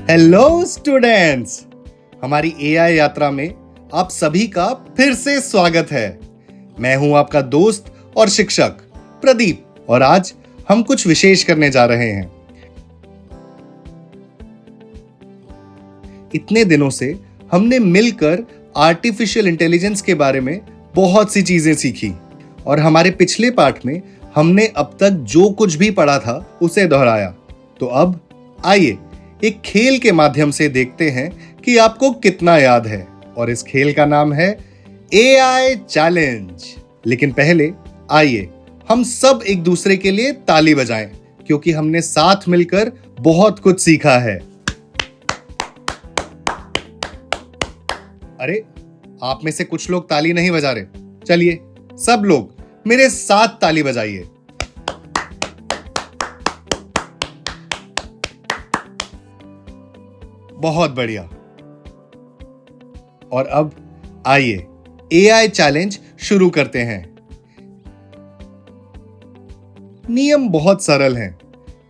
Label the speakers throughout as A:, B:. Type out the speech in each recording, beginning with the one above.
A: Hello students, हमारी AI यात्रा में आप सभी का फिर से स्वागत है। मैं हूं आपका दोस्त और शिक्षक प्रदीप और आज हम कुछ विशेष करने जा रहे हैं। इतने दिनों से हमने मिलकर आर्टिफिशियल इंटेलिजेंस के बारे में बहुत सी चीजें सीखी और हमारे पिछले पाठ में हमने अब तक जो कुछ भी पढ़ा था उसे दोहराया। तो अब आइए एक खेल के माध्यम से देखते हैं कि आपको कितना याद है, और इस खेल का नाम है एआई चैलेंज। लेकिन पहले आइए हम सब एक दूसरे के लिए ताली बजाएं, क्योंकि हमने साथ मिलकर बहुत कुछ सीखा है। अरे, आप में से कुछ लोग ताली नहीं बजा रहे। चलिए सब लोग मेरे साथ ताली बजाइए। बहुत बढ़िया। और अब आइए एआई चैलेंज शुरू करते हैं। नियम बहुत सरल हैं।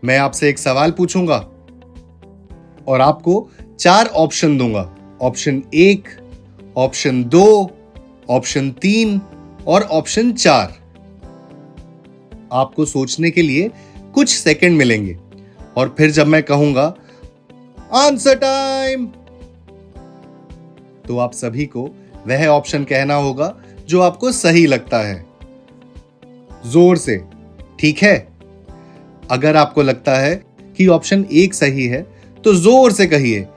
A: मैं आपसे एक सवाल पूछूंगा और आपको 4 ऑप्शन दूंगा। ऑप्शन 1, ऑप्शन 2, ऑप्शन 3 और ऑप्शन 4। आपको सोचने के लिए कुछ सेकंड मिलेंगे और फिर जब मैं कहूंगा आंसर टाइम, तो आप सभी को वह ऑप्शन कहना होगा जो आपको सही लगता है। जोर से, ठीक है? अगर आपको लगता है कि ऑप्शन 1 सही है तो जोर से कहिए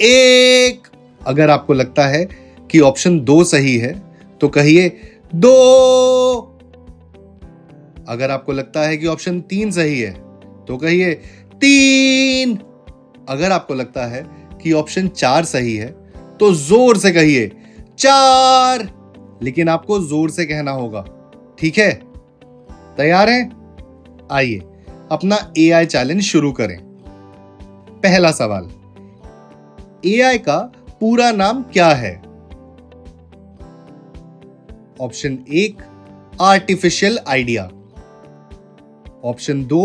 A: 1। अगर आपको लगता है कि ऑप्शन 2 सही है तो कहिए 2। अगर आपको लगता है कि ऑप्शन 3 सही है तो कहिए 3। अगर आपको लगता है कि ऑप्शन 4 सही है तो जोर से कहिए 4। लेकिन आपको जोर से कहना होगा, ठीक है? तैयार हैं? आइए अपना एआई चैलेंज शुरू करें। पहला सवाल, एआई का पूरा नाम क्या है? Option 1 artificial idea, option 2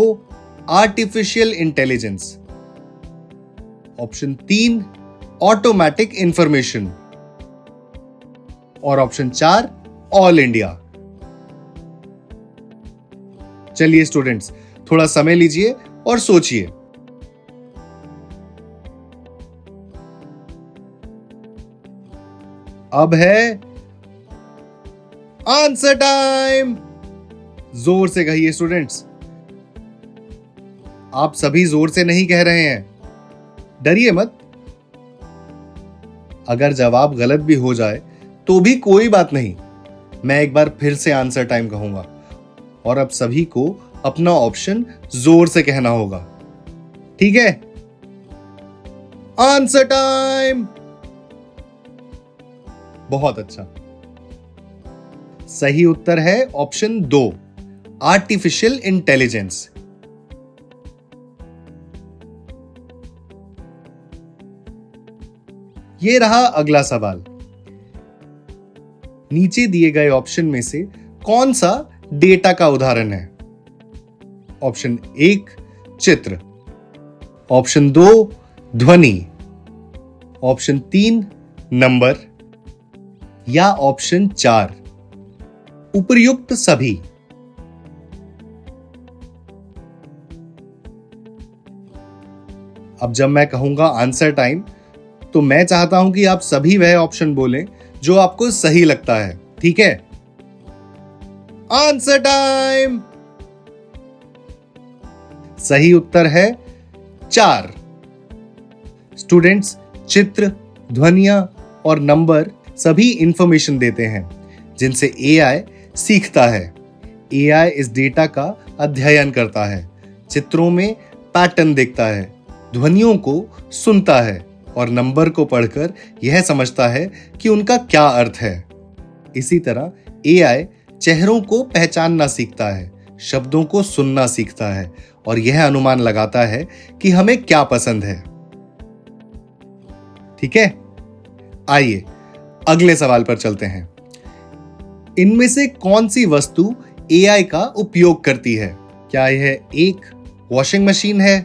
A: artificial intelligence, option 3 automatic information और ऑप्शन 4 ऑल इंडिया। चलिए स्टूडेंट्स, थोड़ा समय लीजिए और सोचिए। अब है आंसर टाइम। जोर से कहिए स्टूडेंट्स। आप सभी जोर से नहीं कह रहे हैं, डरिए मत। अगर जवाब गलत भी हो जाए तो भी कोई बात नहीं। मैं एक बार फिर से आंसर टाइम कहूंगा और अब सभी को अपना ऑप्शन जोर से कहना होगा, ठीक है? Answer time. बहुत अच्छा। सही उत्तर है ऑप्शन 2 आर्टिफिशियल इंटेलिजेंस। ये रहा अगला सवाल। नीचे दिए गए ऑप्शन में से कौन सा डेटा का उदाहरण है? ऑप्शन 1 चित्र, ऑप्शन 2 ध्वनि, ऑप्शन 3 नंबर या ऑप्शन 4 उपर्युक्त सभी। अब जब मैं कहूंगा आंसर टाइम तो मैं चाहता हूं कि आप सभी वह ऑप्शन बोलें जो आपको सही लगता है, ठीक है? Answer time. सही उत्तर है 4। स्टूडेंट्स, चित्र, ध्वनियां और नंबर सभी इंफॉर्मेशन देते हैं जिनसे एआई सीखता है। एआई इस डेटा का अध्ययन करता है, चित्रों में पैटर्न देखता है, ध्वनियों को सुनता है और नंबर को पढ़कर यह समझता है कि उनका क्या अर्थ है। इसी तरह एआई चेहरों को पहचानना सीखता है, शब्दों को सुनना सीखता है और यह अनुमान लगाता है कि हमें क्या पसंद है, ठीक है? आइए अगले सवाल पर चलते हैं। इनमें से कौन सी वस्तु एआई का उपयोग करती है? क्या यह 1 वॉशिंग मशीन है,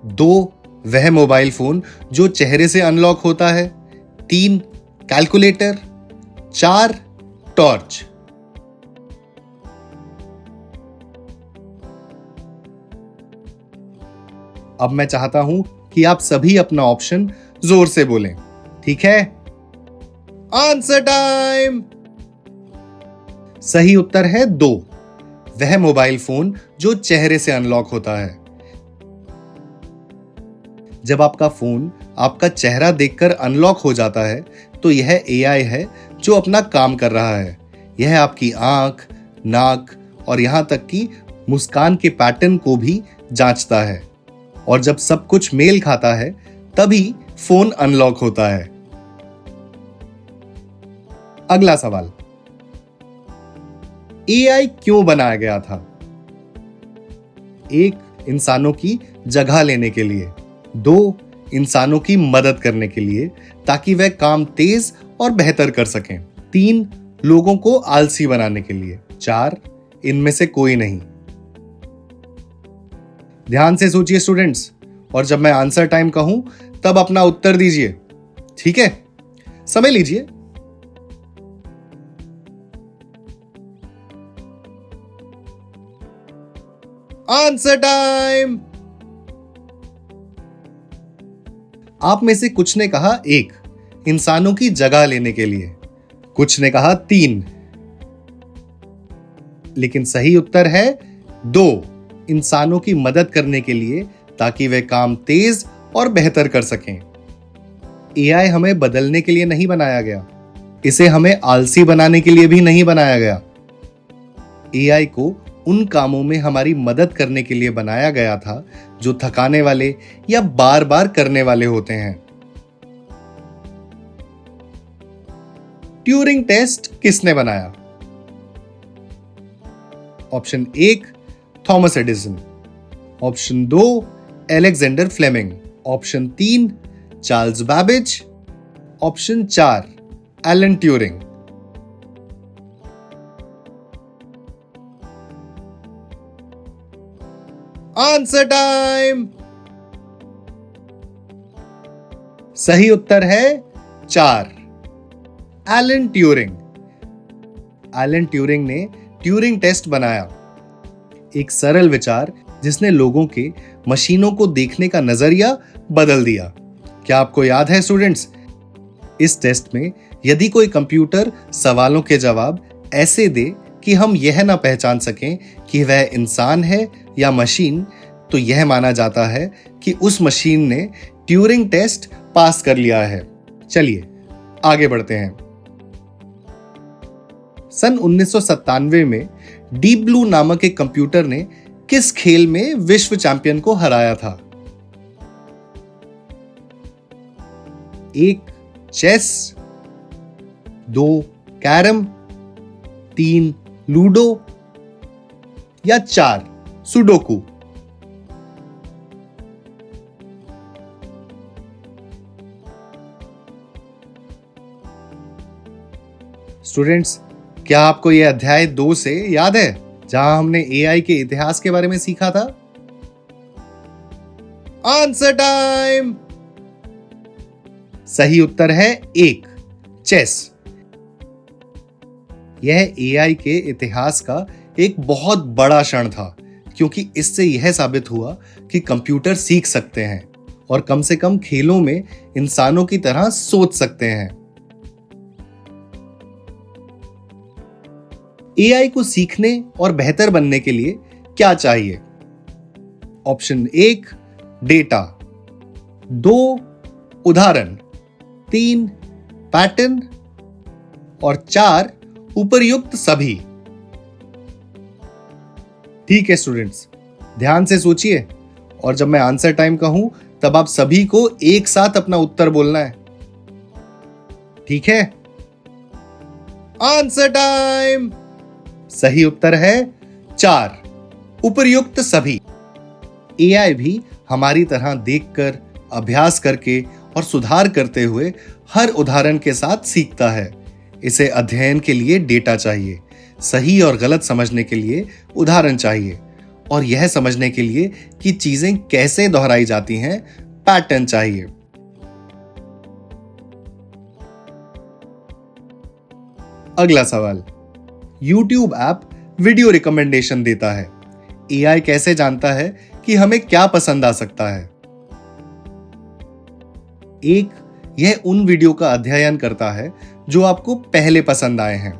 A: 2 वह मोबाइल फोन जो चेहरे से अनलॉक होता है। 3 कैलकुलेटर। 4 टॉर्च। अब मैं चाहता हूं कि आप सभी अपना ऑप्शन जोर से बोलें। ठीक है, आंसर टाइम। सही उत्तर है 2, वह मोबाइल फोन जो चेहरे से अनलॉक होता है। जब आपका फोन आपका चेहरा देखकर अनलॉक हो जाता है तो यह एआई है जो अपना काम कर रहा है। यह आपकी आंख, नाक और यहां तक कि मुस्कान के पैटर्न को भी जांचता है, और जब सब कुछ मेल खाता है तभी फोन अनलॉक होता है। अगला सवाल, एआई क्यों बनाया गया था? 1 इंसानों की जगह लेने के लिए। 2 इंसानों की मदद करने के लिए ताकि वह काम तेज और बेहतर कर सकें। 3 लोगों को आलसी बनाने के लिए। 4 इनमें से कोई नहीं। ध्यान से सोचिए स्टूडेंट्स, और जब मैं आंसर टाइम कहूं तब अपना उत्तर दीजिए। ठीक है, समय लीजिए। Answer time. आप में से कुछ ने कहा 1 इंसानों की जगह लेने के लिए, कुछ ने कहा 3, लेकिन सही उत्तर है 2 इंसानों की मदद करने के लिए ताकि वे काम तेज और बेहतर कर सकें। एआई हमें बदलने के लिए नहीं बनाया गया, इसे हमें आलसी बनाने के लिए भी नहीं बनाया गया। एआई को उन कामों में हमारी मदद करने के लिए बनाया गया था जो थकाने वाले या बार बार करने वाले होते हैं। ट्यूरिंग टेस्ट किसने बनाया? Option 1 Thomas Edison, option 2 Alexander Fleming, option 3 Charles Babbage, option 4 Alan Turing. Answer time. सही उत्तर है 4 एलन ट्यूरिंग। एलन ट्यूरिंग ने ट्यूरिंग टेस्ट बनाया, एक सरल विचार जिसने लोगों के मशीनों को देखने का नजरिया बदल दिया। क्या आपको याद है स्टूडेंट्स? इस टेस्ट में यदि कोई कंप्यूटर सवालों के जवाब ऐसे दे कि हम यह ना पहचान सकें कि वह इंसान है या मशीन, तो यह माना जाता है कि उस मशीन ने ट्यूरिंग टेस्ट पास कर लिया है। चलिए आगे बढ़ते हैं। सन 1997 में डीप ब्लू नामक एक कंप्यूटर ने किस खेल में विश्व चैंपियन को हराया था? 1 चेस, 2 कैरम, 3 लूडो या 4 सुडोकू। स्टूडेंट्स, क्या आपको यह अध्याय 2 से याद है जहां हमने एआई के इतिहास के बारे में सीखा था? Answer time. सही उत्तर है 1 चेस। यह एआई के इतिहास का एक बहुत बड़ा क्षण था, क्योंकि इससे यह साबित हुआ कि कंप्यूटर सीख सकते हैं और कम से कम खेलों में इंसानों की तरह सोच सकते हैं। एआई को सीखने और बेहतर बनने के लिए क्या चाहिए? ऑप्शन 1 डेटा, 2 उदाहरण, 3 पैटर्न और 4 उपर्युक्त सभी। ठीक है स्टूडेंट्स, ध्यान से सोचिए, और जब मैं आंसर टाइम कहूं तब आप सभी को एक साथ अपना उत्तर बोलना है। ठीक है, आंसर टाइम। सही उत्तर है 4 उपर्युक्त सभी। एआई भी हमारी तरह देखकर, अभ्यास करके और सुधार करते हुए हर उदाहरण के साथ सीखता है। इसे अध्ययन के लिए डेटा चाहिए, सही और गलत समझने के लिए उदाहरण चाहिए, और यह समझने के लिए कि चीजें कैसे दोहराई जाती हैं पैटर्न चाहिए। अगला सवाल, YouTube ऐप वीडियो रिकमेंडेशन देता है, AI कैसे जानता है कि हमें क्या पसंद आ सकता है? एक, यह उन वीडियो का अध्ययन करता है जो आपको पहले पसंद आए हैं।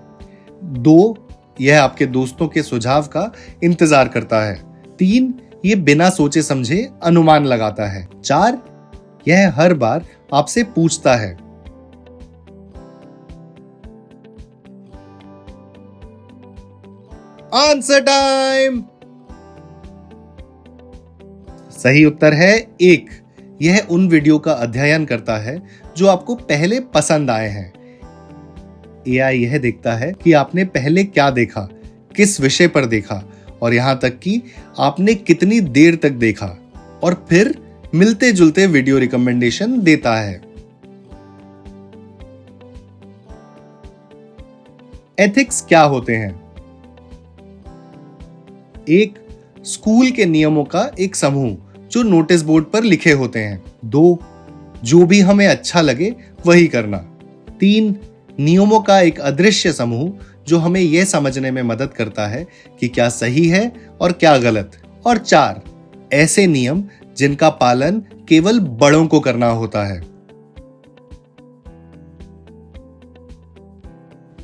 A: दो, यह आपके दोस्तों के सुझाव का इंतजार करता है। तीन, यह बिना सोचे समझे अनुमान लगाता है। चार, यह हर बार आपसे पूछता है। Answer time. सही उत्तर है एक, यह उन वीडियो का अध्ययन करता है जो आपको पहले पसंद आए हैं। AI यह देखता है कि आपने पहले क्या देखा, किस विषय पर देखा और यहां तक कि आपने कितनी देर तक देखा, और फिर मिलते जुलते वीडियो रिकमेंडेशन देता है। एथिक्स क्या होते हैं? एक, स्कूल के नियमों का एक समूह जो नोटिस बोर्ड पर लिखे होते हैं। दो, जो भी हमें अच्छा लगे वही करना। तीन, नियमों का एक अदृश्य समूह जो हमें यह समझने में मदद करता है कि क्या सही है और क्या गलत। और चार, ऐसे नियम जिनका पालन केवल बड़ों को करना होता है।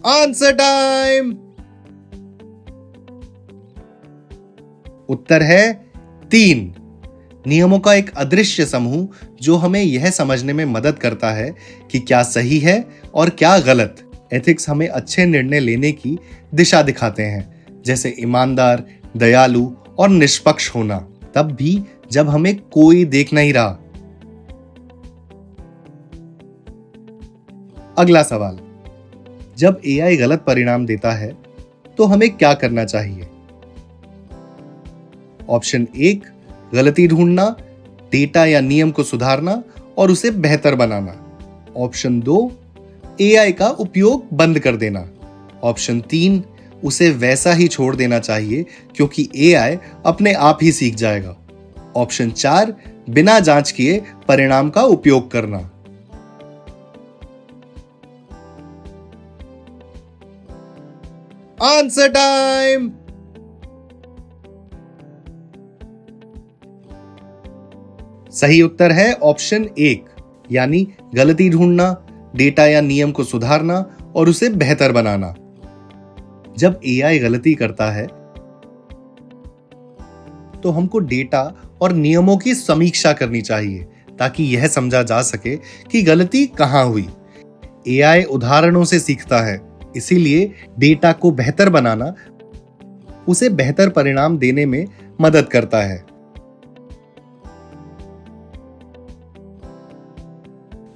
A: Answer time. उत्तर है तीन, नियमों का एक अदृश्य समूह जो हमें यह समझने में मदद करता है कि क्या सही है और क्या गलत। एथिक्स हमें अच्छे निर्णय लेने की दिशा दिखाते हैं, जैसे ईमानदार, दयालु और निष्पक्ष होना, तब भी जब हमें कोई देख नहीं रहा। अगला सवाल, जब AI गलत परिणाम देता है तो हमें क्या करना चाहिए? ऑप्शन एक, गलती ढूंढना, डेटा या नियम को सुधारना और उसे बेहतर बनाना। ऑप्शन दो, AI का उपयोग बंद कर देना। ऑप्शन तीन, उसे वैसा ही छोड़ देना चाहिए क्योंकि AI अपने आप ही सीख जाएगा। ऑप्शन चार, बिना जांच किए परिणाम का उपयोग करना। Answer time. सही उत्तर है ऑप्शन एक, यानी गलती ढूंढना, डेटा या नियम को सुधारना और उसे बेहतर बनाना। जब AI गलती करता है तो हमको डेटा और नियमों की समीक्षा करनी चाहिए ताकि यह समझा जा सके कि गलती कहां हुई। AI उदाहरणों से सीखता है, इसीलिए डेटा को बेहतर बनाना उसे बेहतर परिणाम देने में मदद करता है।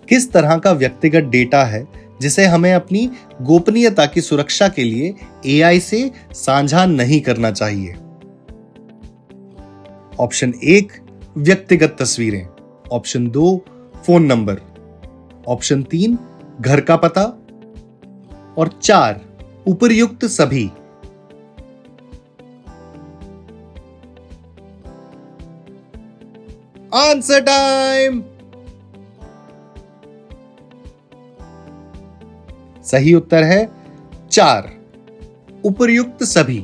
A: किस तरह का व्यक्तिगत डेटा है जिसे हमें अपनी गोपनीयता की सुरक्षा के लिए AI से साझा नहीं करना चाहिए? ऑप्शन एक, व्यक्तिगत तस्वीरें। ऑप्शन दो, फोन नंबर। ऑप्शन तीन, घर का पता। और चार, उपर्युक्त सभी। Answer time. सही उत्तर है चार, उपर्युक्त सभी।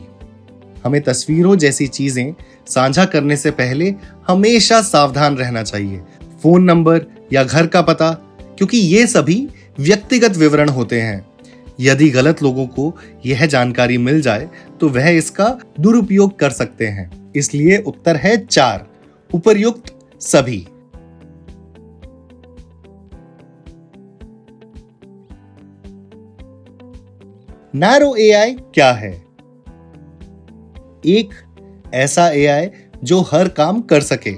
A: हमें तस्वीरों जैसी चीजें साझा करने से पहले हमेशा सावधान रहना चाहिए। फोन नंबर या घर का पता, क्योंकि ये सभी व्यक्तिगत विवरण होते हैं। यदि गलत लोगों को यह जानकारी मिल जाए तो वह इसका दुरुपयोग कर सकते हैं। इसलिए उत्तर है चार, उपर्युक्त सभी। नैरो AI क्या है? एक, ऐसा AI जो हर काम कर सके।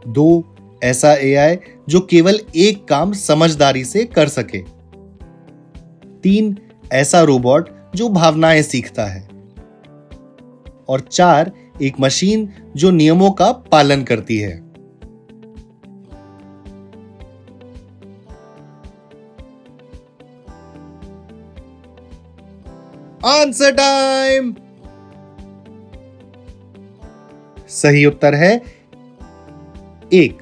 A: दो, ऐसा AI जो केवल एक काम समझदारी से कर सके। तीन, ऐसा रोबोट जो भावनाएं सीखता है। और चार, एक मशीन जो नियमों का पालन करती है। Answer time. सही उत्तर है एक,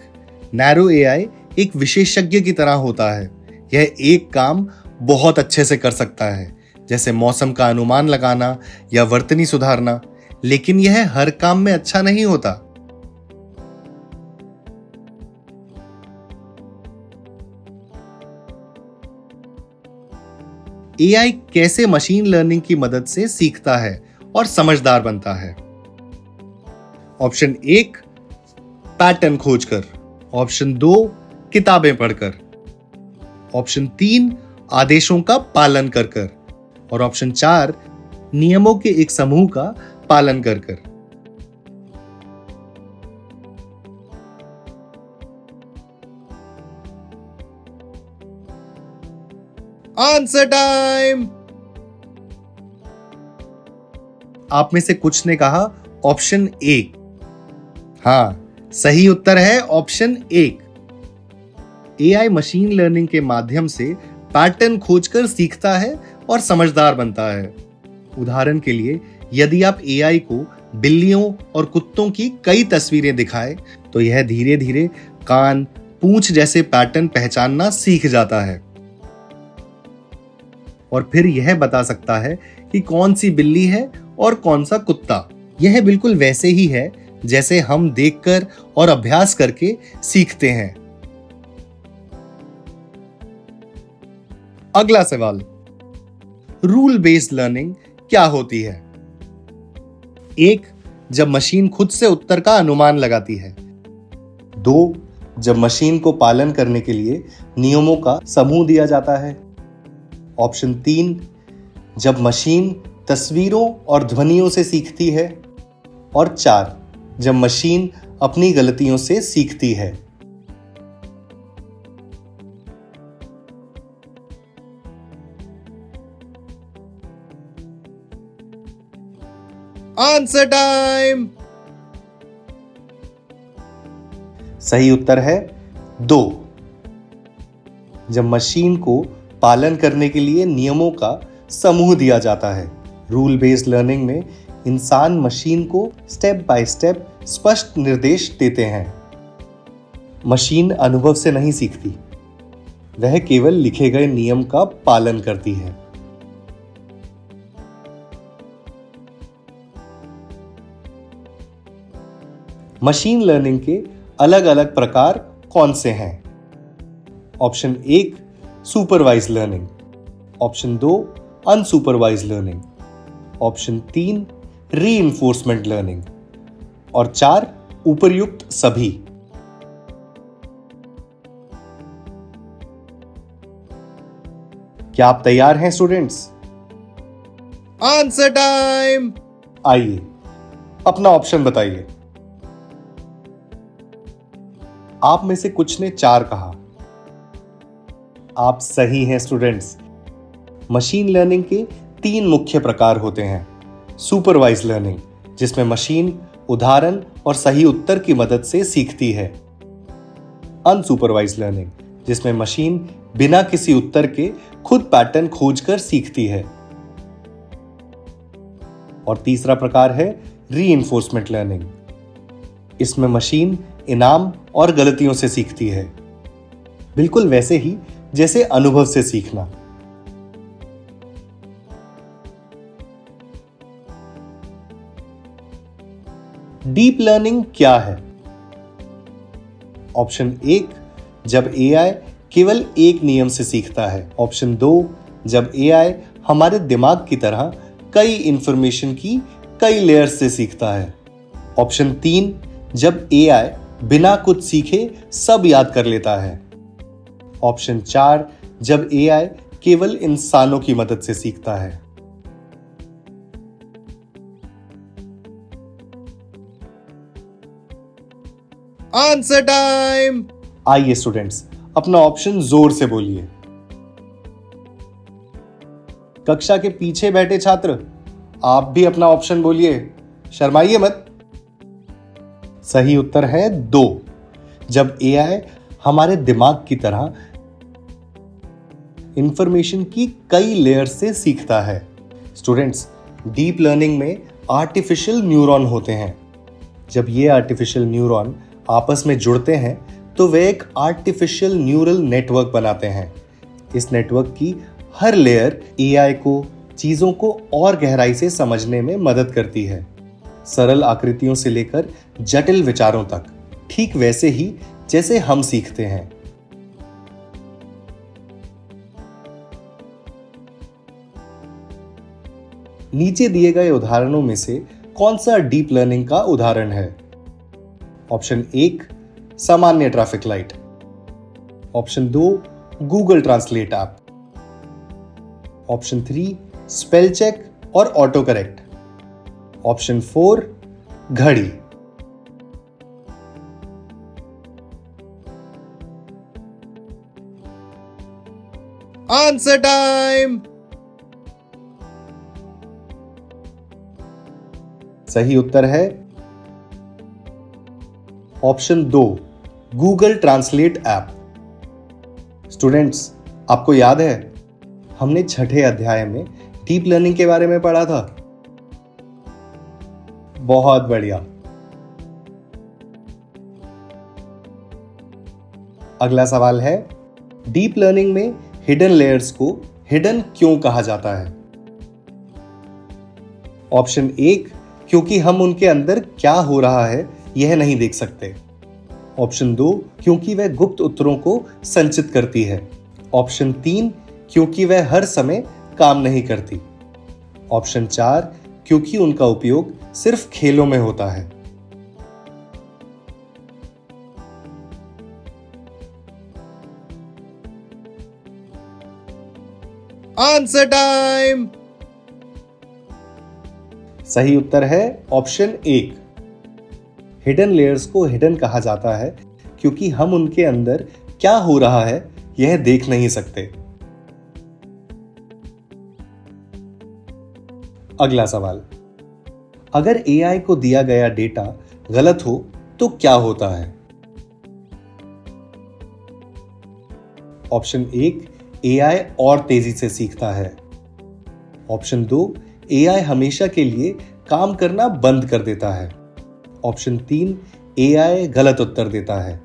A: नैरो एआई एक विशेषज्ञ की तरह होता है। यह एक काम बहुत अच्छे से कर सकता है, जैसे मौसम का अनुमान लगाना या वर्तनी सुधारना, लेकिन यह हर काम में अच्छा नहीं होता। एआई कैसे मशीन लर्निंग की मदद से सीखता है और समझदार बनता है? ऑप्शन 1 पैटर्न खोजकर, ऑप्शन 2 किताबें पढ़कर, ऑप्शन 3 आदेशों का पालन कर कर और ऑप्शन 4 नियमों के एक समूह का पालन कर कर। Answer time. आप में से कुछ ने कहा ऑप्शन 1। हां, सही उत्तर है ऑप्शन 1। एआई मशीन लर्निंग के माध्यम से पैटर्न खोजकर सीखता है और समझदार बनता है। उदाहरण के लिए, यदि आप एआई को बिल्लियों और कुत्तों की कई तस्वीरें दिखाएं, तो यह धीरे धीरे कान, पूंछ जैसे पैटर्न पहचानना सीख जाता है और फिर यह बता सकता है कि कौन सी बिल्ली है और कौन सा कुत्ता। यह बिल्कुल वैसे ही है जैसे हम देखकर और अभ्यास करके सीखते हैं। अगला सवाल, रूल बेस्ड लर्निंग क्या होती है? 1 जब मशीन खुद से उत्तर का अनुमान लगाती है। 2 जब मशीन को पालन करने के लिए नियमों का समूह दिया जाता है। ऑप्शन 3 जब मशीन तस्वीरों और ध्वनियों से सीखती है। और 4 जब मशीन अपनी गलतियों से सीखती है। Answer time. सही उत्तर है 2 जब मशीन को पालन करने के लिए नियमों का समूह दिया जाता है। रूल बेस्ड लर्निंग में इंसान मशीन को स्टेप बाय स्टेप स्पष्ट निर्देश देते हैं। मशीन अनुभव से नहीं सीखती, वह केवल लिखे गए नियम का पालन करती है। मशीन लर्निंग के अलग अलग प्रकार कौन से हैं? Option 1 supervised learning, option 2 unsupervised learning, option 3 reinforcement learning और 4 उपर्युक्त सभी। क्या आप तैयार हैं स्टूडेंट्स? Answer time. आइए अपना ऑप्शन बताइए। आप में से कुछ ने 4 कहा। आप सही हैं स्टूडेंट्स। मशीन लर्निंग के 3 मुख्य प्रकार होते हैं। सुपरवाइज लर्निंग, जिसमें मशीन उदाहरण और सही उत्तर की मदद से सीखती है। अनसुपरवाइज लर्निंग, जिसमें मशीन बिना किसी उत्तर के खुद पैटर्न खोजकर सीखती है। और तीसरा प्रकार है रीइंफोर्समेंट लर्निंग। इसमें मशीन इनाम और गलतियों से सीखती है, बिल्कुल वैसे ही जैसे अनुभव से सीखना। डीप लर्निंग क्या है? ऑप्शन 1 जब एआई केवल एक नियम से सीखता है। ऑप्शन 2 जब एआई हमारे दिमाग की तरह कई इंफॉर्मेशन की कई लेयर्स से सीखता है। ऑप्शन 3 जब एआई बिना कुछ सीखे सब याद कर लेता है। ऑप्शन 4 जब एआई केवल इंसानों की मदद से सीखता है। Answer time. आइए स्टूडेंट्स, अपना ऑप्शन जोर से बोलिए। कक्षा के पीछे बैठे छात्र, आप भी अपना ऑप्शन बोलिए, शर्माइए मत। सही उत्तर है 2 जब एआई हमारे दिमाग की तरह इंफॉर्मेशन की कई लेयर से सीखता है। स्टूडेंट्स, डीप लर्निंग में आर्टिफिशियल न्यूरॉन होते हैं। जब ये आर्टिफिशियल न्यूरॉन आपस में जुड़ते हैं तो वे एक आर्टिफिशियल न्यूरल नेटवर्क बनाते हैं। इस नेटवर्क की हर लेयर एआई को चीजों को और गहराई से समझने में मदद करती है, सरल आकृतियों से लेकर जटिल विचारों तक, ठीक वैसे ही जैसे हम सीखते हैं। नीचे दिए गए उदाहरणों में से कौन सा डीप लर्निंग का उदाहरण है? ऑप्शन 1 सामान्य traffic light, option 2 Google translate app, option 3 spell check और ऑटो करेक्ट, ऑप्शन 4 घड़ी। Answer time. सही उत्तर है option 2 Google translate app. Students, आपको याद है हमने छठे अध्याय में डीप लर्निंग के बारे में पढ़ा था? बहुत बढ़िया। अगला सवाल है, डीप लर्निंग में हिडन लेयर्स को हिडन क्यों कहा जाता है? ऑप्शन 1 क्योंकि हम उनके अंदर क्या हो रहा है यह नहीं देख सकते, ऑप्शन 2 क्योंकि वह गुप्त उत्तरों को संचित करती है, ऑप्शन 3 क्योंकि वह हर समय काम नहीं करती, ऑप्शन 4 क्योंकि उनका उपयोग सिर्फ खेलों में होता है। Answer time. सही उत्तर है ऑप्शन 1। हिडन लेयर्स को हिडन कहा जाता है क्योंकि हम उनके अंदर क्या हो रहा है यह देख नहीं सकते। अगला सवाल, अगर एआई को दिया गया डेटा गलत हो तो क्या होता है? ऑप्शन 1 एआई और तेजी से सीखता है, ऑप्शन 2 एआई हमेशा के लिए काम करना बंद कर देता है, ऑप्शन 3 एआई गलत उत्तर देता है,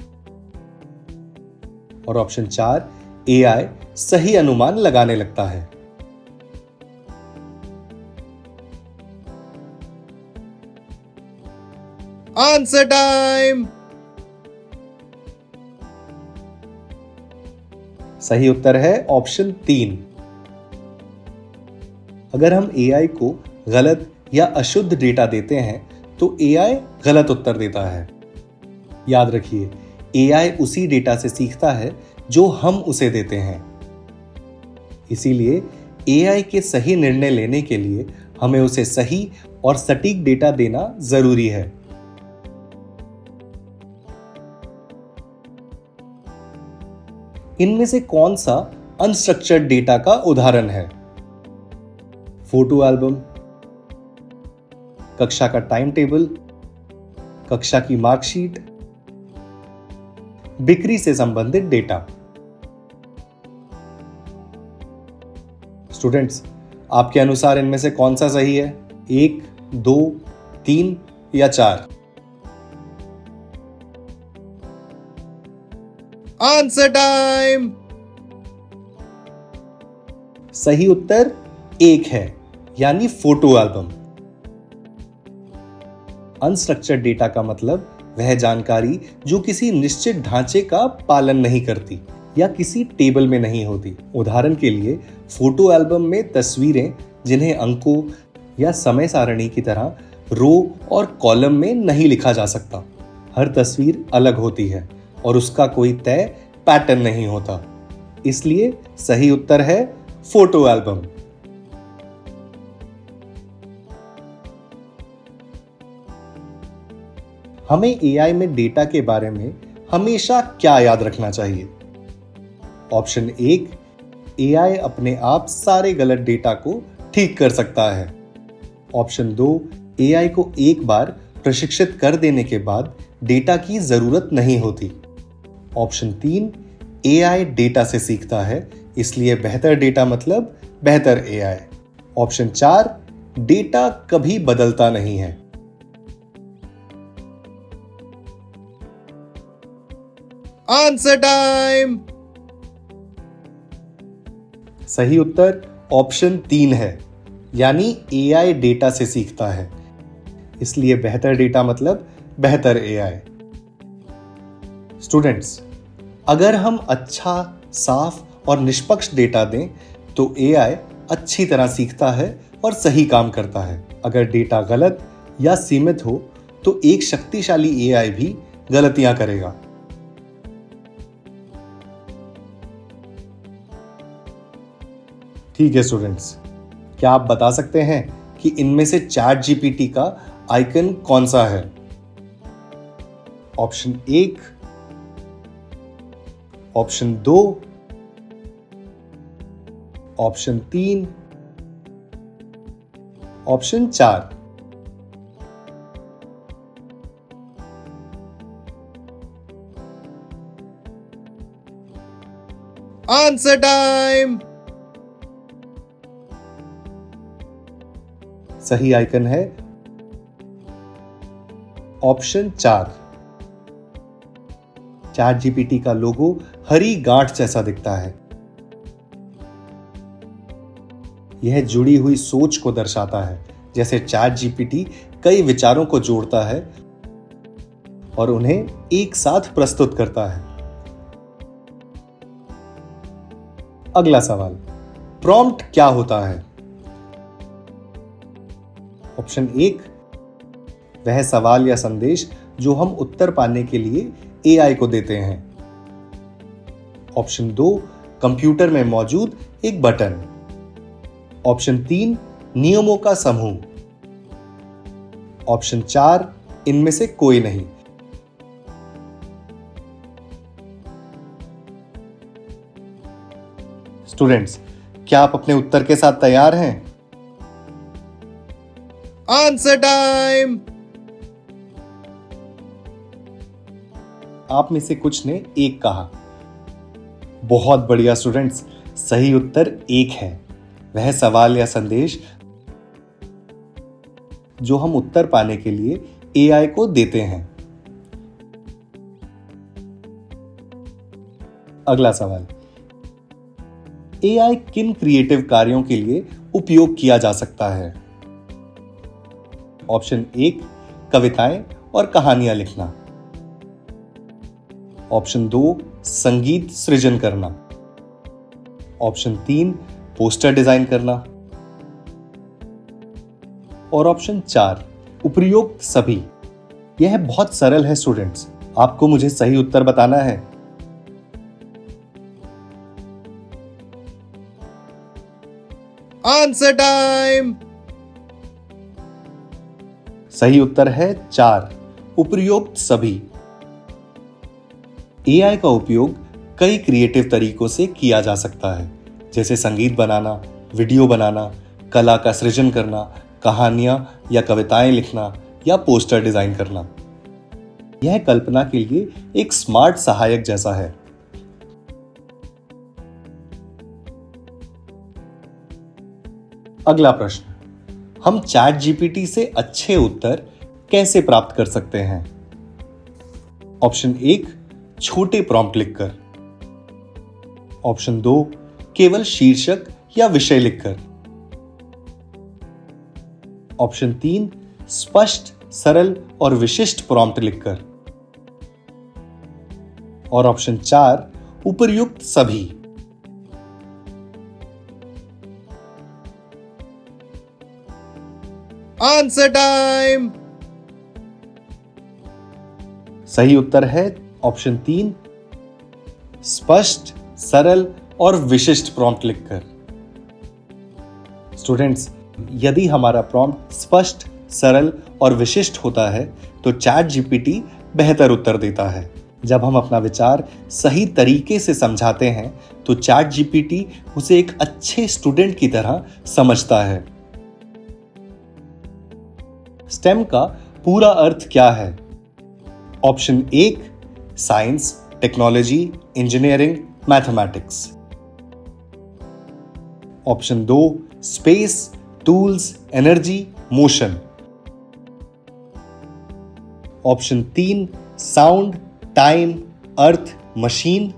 A: और ऑप्शन 4 एआई सही अनुमान लगाने लगता है। Answer time. सही उत्तर है ऑप्शन 3। अगर हम एआई को गलत या अशुद्ध डेटा देते हैं तो एआई गलत उत्तर देता है। याद रखिए, एआई उसी डेटा से सीखता है जो हम उसे देते हैं। इसीलिए एआई के सही निर्णय लेने के लिए हमें उसे सही और सटीक डेटा देना जरूरी है। इनमें से कौन सा अनस्ट्रक्चर्ड डेटा का उदाहरण है? फोटो एल्बम, कक्षा का टाइम टेबल, कक्षा की मार्कशीट, बिक्री से संबंधित डेटा। स्टूडेंट्स, आपके अनुसार इनमें से कौन सा सही है? 1, 2, 3 या 4? Answer time. सही उत्तर 1 है, यानी फोटो एल्बम। अनस्ट्रक्चर्ड डेटा का मतलब वह जानकारी जो किसी निश्चित ढांचे का पालन नहीं करती या किसी टेबल में नहीं होती। उदाहरण के लिए, फोटो एल्बम में तस्वीरें जिन्हें अंकों या समय सारणी की तरह रो और कॉलम में नहीं लिखा जा सकता। हर तस्वीर अलग होती है और उसका कोई तय पैटर्न नहीं होता। इसलिए सही उत्तर है फोटो एल्बम। हमें एआई में डेटा के बारे में हमेशा क्या याद रखना चाहिए? ऑप्शन 1 एआई अपने आप सारे गलत डेटा को ठीक कर सकता है, ऑप्शन 2 एआई को एक बार प्रशिक्षित कर देने के बाद डेटा की जरूरत नहीं होती, ऑप्शन 3 एआई डेटा से सीखता है इसलिए बेहतर डेटा मतलब बेहतर एआई, ऑप्शन 4 डेटा कभी बदलता नहीं है। Answer time. सही उत्तर ऑप्शन 3 है, यानी एआई डेटा से सीखता है, इसलिए बेहतर डेटा मतलब बेहतर एआई। स्टूडेंट्स, अगर हम अच्छा, साफ और निष्पक्ष डेटा दें तो एआई अच्छी तरह सीखता है और सही काम करता है। अगर डेटा गलत या सीमित हो तो एक शक्तिशाली एआई भी गलतियां करेगा। ठीक है स्टूडेंट्स, क्या आप बता सकते हैं कि इनमें से चैट जीपीटी का आइकन कौन सा है? Option 1, option 2, option 3, option 4। Answer time. सही आइकन है ऑप्शन 4। चैट जीपीटी का लोगो हरी गांठ जैसा दिखता है। यह जुड़ी हुई सोच को दर्शाता है, जैसे चैट जीपीटी कई विचारों को जोड़ता है और उन्हें एक साथ प्रस्तुत करता है। अगला सवाल, प्रॉम्प्ट क्या होता है? ऑप्शन 1, वह सवाल या संदेश जो हम उत्तर पाने के लिए एआई को देते हैं। ऑप्शन 2, कंप्यूटर में मौजूद एक बटन। ऑप्शन 3, नियमों का समूह। ऑप्शन 4, इनमें से कोई नहीं। स्टूडेंट्स, क्या आप अपने उत्तर के साथ तैयार हैं? Answer time. आप में से कुछ ने 1 कहा। बहुत बढ़िया स्टूडेंट्स, सही उत्तर 1 है। वह सवाल या संदेश जो हम उत्तर पाने के लिए एआई को देते हैं। अगला सवाल, एआई किन क्रिएटिव कार्यों के लिए उपयोग किया जा सकता है? ऑप्शन 1, कविताएं और कहानियां लिखना। ऑप्शन 2, संगीत सृजन करना। ऑप्शन 3, पोस्टर डिजाइन करना। और ऑप्शन 4, उपयुक्त सभी। यह बहुत सरल है स्टूडेंट्स, आपको मुझे सही उत्तर बताना है। Answer time. सही उत्तर है 4, उपयुक्त सभी। एआई का उपयोग कई क्रिएटिव तरीकों से किया जा सकता है, जैसे संगीत बनाना, वीडियो बनाना, कला का सृजन करना, कहानियां या कविताएं लिखना या पोस्टर डिजाइन करना। यह कल्पना के लिए एक स्मार्ट सहायक जैसा है। अगला प्रश्न, हम चैट जीपीटी से अच्छे उत्तर कैसे प्राप्त कर सकते हैं? ऑप्शन 1, छोटे प्रॉम्प्ट लिखकर। ऑप्शन 2, केवल शीर्षक या विषय लिखकर। ऑप्शन 3, स्पष्ट, सरल और विशिष्ट प्रॉम्प्ट लिखकर। और ऑप्शन 4, उपयुक्त सभी। Answer time. सही उत्तर है ऑप्शन 3, स्पष्ट, सरल और विशिष्ट प्रॉम्प्ट लिखकर। स्टूडेंट्स, यदि हमारा प्रॉम्प्ट स्पष्ट, सरल और विशिष्ट होता है तो चैट जीपीटी बेहतर उत्तर देता है। जब हम अपना विचार सही तरीके से समझाते हैं तो चैट जीपीटी उसे एक अच्छे स्टूडेंट की तरह समझता है। स्टेम का पूरा अर्थ क्या है? Option 1, science, technology, engineering, mathematics. Option 2, space, tools, energy, motion. Option 3, sound, time, earth, machine,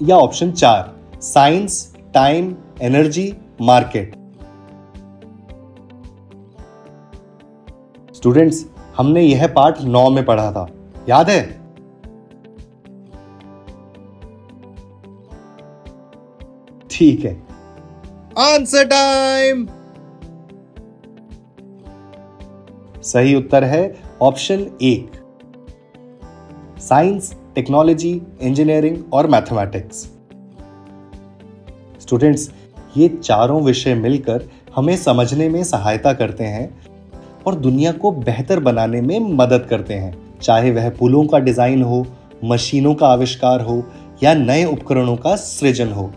A: या option 4 science, time, energy, market. Students, हमने यह पाठ 9 में पढ़ा था, याद है? ठीक है, आंसर टाइम। सही उत्तर है ऑप्शन 1 साइंस, टेक्नोलॉजी, इंजीनियरिंग और मैथमेटिक्स। स्टूडेंट्स, ये चारों विषय मिलकर हमें समझने में सहायता करते हैं और दुनिया को बेहतर बनाने में मदद करते हैं, चाहे वह पुलों का डिजाइन हो, मशीनों का आविष्कार हो या नए उपकरणों का सृजन हो।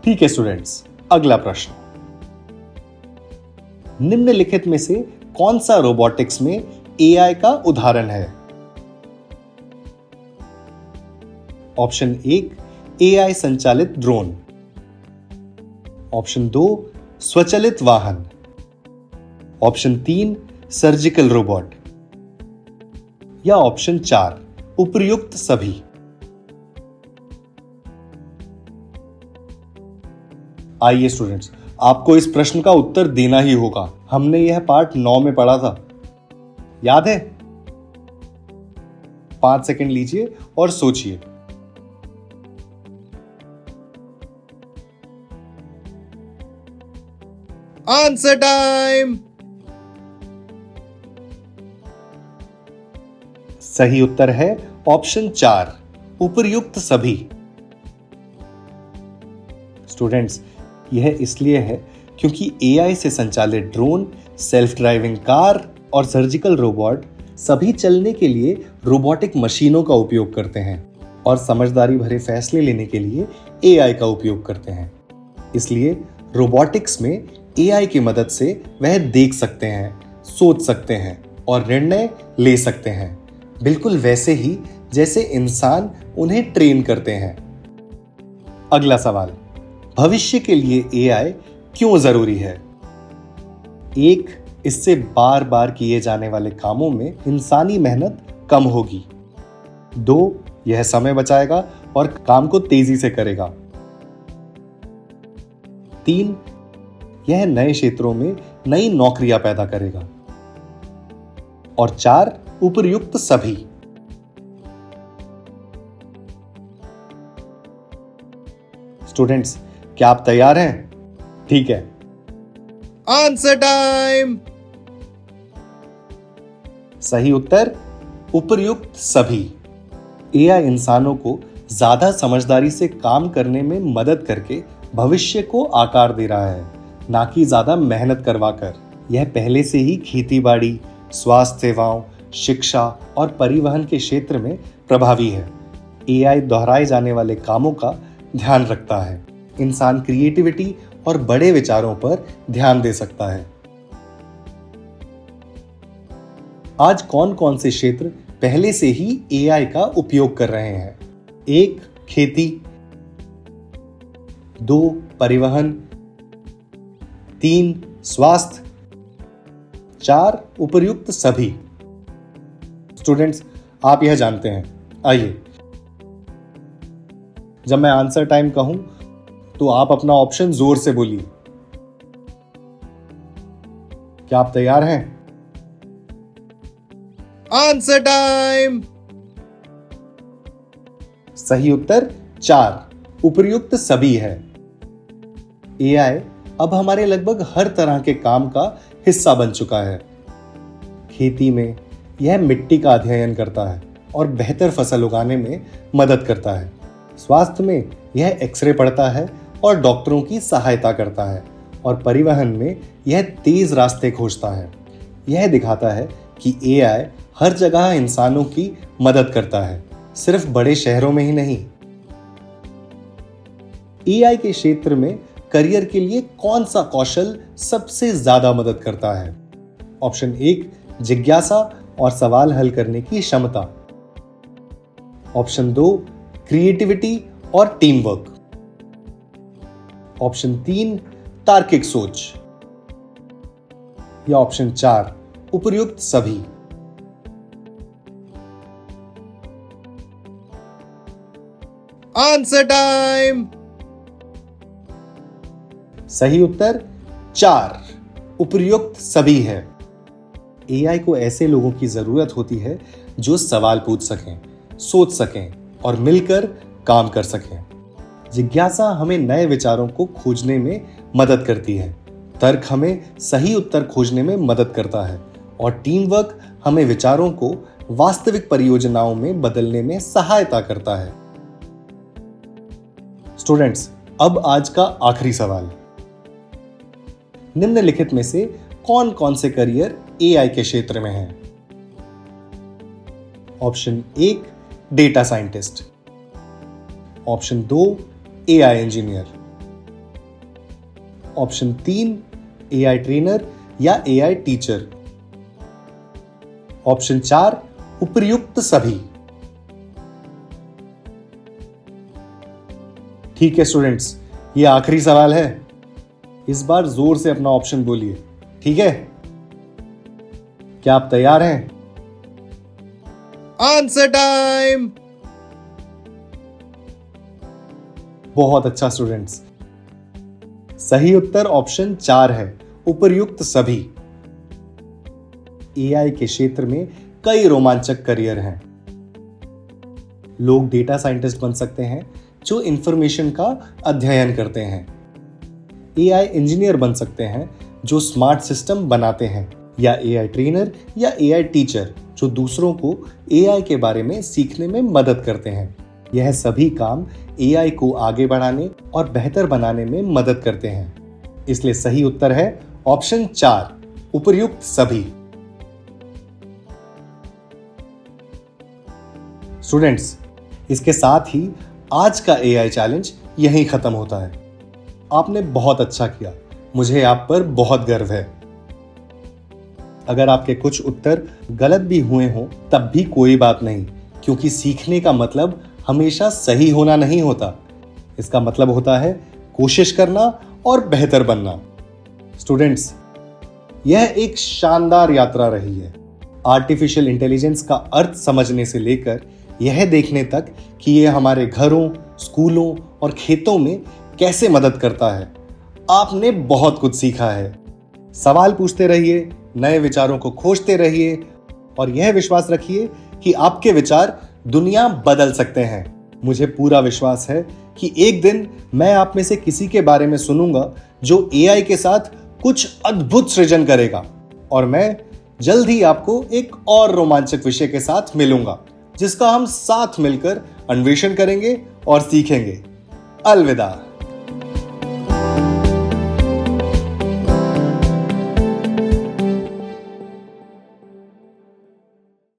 A: ठीक है स्टूडेंट्स, अगला प्रश्न। निम्नलिखित में से कौन सा रोबोटिक्स में एआई का उदाहरण है? ऑप्शन 1 एआई संचालित ड्रोन, ऑप्शन 2 स्वचालित वाहन, ऑप्शन 3 सर्जिकल रोबोट, या ऑप्शन 4 उपर्युक्त सभी। आइए स्टूडेंट्स, आपको इस प्रश्न का उत्तर देना ही होगा। हमने यह पाठ 9 में पढ़ा था, याद है? 5 सेकंड लीजिए और सोचिए। Answer time. सही उत्तर है ऑप्शन 4 उपर्युक्त सभी। स्टूडेंट्स, यह इसलिए है क्योंकि एआई से संचालित ड्रोन, सेल्फ ड्राइविंग कार और सर्जिकल रोबोट सभी चलने के लिए रोबोटिक मशीनों का उपयोग करते हैं और समझदारी भरे फैसले लेने के लिए एआई का उपयोग करते हैं। इसलिए रोबोटिक्स में एआई की मदद से वह देख सकते हैं, सोच सकते हैं और निर्णय ले सकते हैं, बिल्कुल वैसे ही जैसे इंसान उन्हें ट्रेन करते हैं। अगला सवाल, भविष्य के लिए एआई क्यों जरूरी है? 1 इससे बार बार किए जाने वाले कामों में इंसानी मेहनत कम होगी। 2 यह समय बचाएगा और काम को तेजी से करेगा। 3 यह नए क्षेत्रों में नई नौकरियां पैदा करेगा। और 4 उपर्युक्त सभी। स्टूडेंट्स, क्या आप तैयार हैं? ठीक है, आंसर टाइम। सही उत्तर उपर्युक्त सभी। एआई इंसानों को ज्यादा समझदारी से काम करने में मदद करके भविष्य को आकार दे रहा है, ना कि ज्यादा मेहनत करवाकर। यह पहले से ही खेतीबाड़ी, स्वास्थ्य सेवाओं, शिक्षा और परिवहन के क्षेत्र में प्रभावी है। एआई दोहराए जाने वाले कामों का ध्यान रखता है। इंसान क्रिएटिविटी और बड़े विचारों पर ध्यान दे सकता है। आज कौन कौन से क्षेत्र पहले से ही एआई का उपयोग कर रहे हैं? 1 खेती, 2 परिवहन, 3 स्वास्थ्य, 4 उपर्युक्त सभी। स्टूडेंट्स, आप यह जानते हैं। आइए, जब मैं आंसर टाइम कहूं तो आप अपना ऑप्शन जोर से बोलिए। क्या आप तैयार हैं? Answer time. सही उत्तर 4 उपर्युक्त सभी है। एआई अब हमारे लगभग हर तरह के काम का हिस्सा बन चुका है। खेती में यह मिट्टी का अध्ययन करता है और बेहतर फसल उगाने में मदद करता है। स्वास्थ्य में यह एक्सरे पढ़ता है और डॉक्टरों की सहायता करता है। और परिवहन में यह तेज रास्ते खोजता है। यह दिखाता है कि एआई हर जगह इंसानों की मदद करता है, सिर्फ बड़े शहरों में ही नहीं। एआई के क्षेत्र में करियर के लिए कौन सा कौशल सबसे ज्यादा मदद करता है? ऑप्शन 1 जिज्ञासा और सवाल हल करने की क्षमता, ऑप्शन 2 क्रिएटिविटी और टीम वर्क, ऑप्शन 3 तार्किक सोच, या ऑप्शन 4 उपर्युक्त सभी। Answer time. सही उत्तर 4 उपर्युक्त सभी है। एआई को ऐसे लोगों की जरूरत होती है जो सवाल पूछ सकें, सोच सकें और मिलकर काम कर सकें। जिज्ञासा हमें नए विचारों को खोजने में मदद करती है, तर्क हमें सही उत्तर खोजने में मदद करता है और टीम वर्क हमें विचारों को वास्तविक परियोजनाओं में बदलने में सहायता करता है। स्टूडेंट्स, अब आज का आखिरी सवाल। निम्नलिखित में से कौन कौन से करियर एआई के क्षेत्र में हैं? Option 1 data scientist, option 2 AI engineer, option 3 AI trainer या एआई टीचर, ऑप्शन 4 उपर्युक्त सभी। ठीक है स्टूडेंट्स, ये आखिरी सवाल है। इस बार जोर से अपना ऑप्शन बोलिए, ठीक है? क्या आप तैयार हैं? Answer time. बहुत अच्छा स्टूडेंट्स, सही उत्तर ऑप्शन 4 है, उपर्युक्त सभी। एआई के क्षेत्र में कई रोमांचक करियर हैं। लोग डेटा साइंटिस्ट बन सकते हैं जो इंफॉर्मेशन का अध्ययन करते हैं। एआई इंजीनियर बन सकते हैं जो स्मार्ट सिस्टम बनाते हैं, या एआई ट्रेनर या एआई टीचर जो दूसरों को एआई के बारे में सीखने में मदद करते हैं। यह सभी काम एआई को आगे बढ़ाने और बेहतर बनाने में मदद करते हैं। इसलिए सही उत्तर है ऑप्शन 4 उपर्युक्त सभी। स्टूडेंट्स, इसके साथ ही आज का एआई चैलेंज यहीं खत्म होता है। आपने बहुत अच्छा किया, मुझे आप पर बहुत गर्व है। अगर आपके कुछ उत्तर गलत भी हुए हों तब भी कोई बात नहीं, क्योंकि सीखने का मतलब हमेशा सही होना नहीं होता। इसका मतलब होता है कोशिश करना और बेहतर बनना। स्टूडेंट्स, यह एक शानदार यात्रा रही है। आर्टिफिशियल इंटेलिजेंस का अर्थ समझने से लेकर यह देखने तक कि यह हमारे घरों, स्कूलों और खेतों में कैसे मदद करता है। आपने बहुत कुछ सीखा है। सवाल पूछते रहिए, नए विचारों को खोजते रहिए और यह विश्वास रखिए कि आपके विचार दुनिया बदल सकते हैं। मुझे पूरा विश्वास है कि एक दिन मैं आप में से किसी के बारे में सुनूंगा जो एआई के साथ कुछ अद्भुत सृजन करेगा, और मैं जल्द ही आपको एक और रोमांचक विषय के साथ मिलूंगा जिसका हम साथ मिलकर अन्वेषण करेंगे और सीखेंगे। अलविदा।